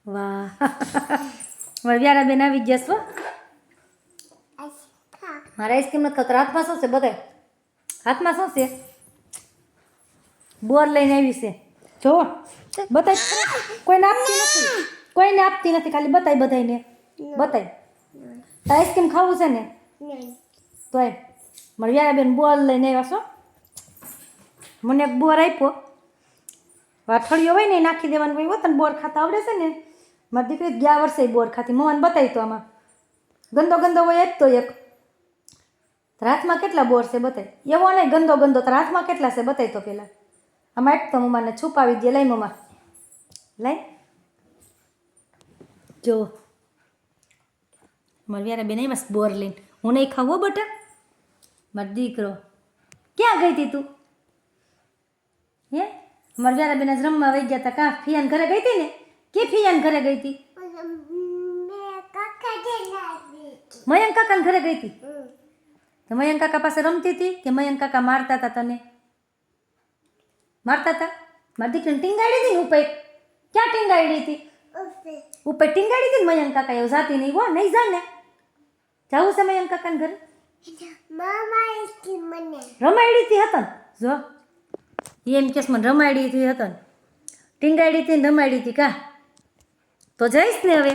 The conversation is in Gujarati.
વાહ વળવ્યારા બેન આવી ગયા છો મારા આઈસ્ક્રીમ નથી ખાતા હાથમાં શું છે બધાય હાથમાં શું છે બોર લઈને આવી છે જો બતાય કોઈને આપતી નથી ખાલી બતાય બધાયને બતાય આઈસ્ક્રીમ ખાવું છે ને તોય વળવ્યારા બેન બોર લઈને આવ્યા છો મને એક બોર આપ્યો અઠવાડિયો હોય ને એ નાખી દેવાનું ભાઈ હોત ને બોર ખાતા આવડે છે ને મારી દીકરી ગયા વર્ષે બોર ખાતી મમ્માને બતાવી તો આમાં ગંદો ગંદો હોય જ તો એક હાથમાં કેટલા બોર છે બતાય એવો નહીં ગંદો ગંદો તારા હાથમાં કેટલા છે બતાય તો પહેલાં આમાં આપતો મમ્માને છુપાવી દે લઈ મમ્મા લઈ જો મારે વ્યારા બેન બસ બોર લઈને હું નહીં ખાવું હો બટા મારો દીકરો ક્યાં ગઈ હતી તું હે મારે વ્યારા બેન જ રમવા વહી ગયા હતા કાં ફિયાન ઘરે ગઈ હતી ને કે ફિયાન ઘરે ગઈ હતી મયંક કાકાને ઘરે ગઈ હતી તો મયંક કાકા પાસે રમતી હતી કે મયંક કાકા મારતા હતા તને મારતા હતા મારી દીકરીને ટીંગાડી હતી ને ઉપર ક્યાં ટીંગાડી હતી ઉપર ટીંગાડી હતી ને મયંક કાકા એવું જાતી નહીં હો નહીં જા ને જવું છે મયંક કાકાને ઘરે રમાડી હતી હતા ને જો એમ કેસ મને રમાડી હતી હતા ને ટીંગાડી હતી ને રમાડી હતી કા તો જઈશ ને હવે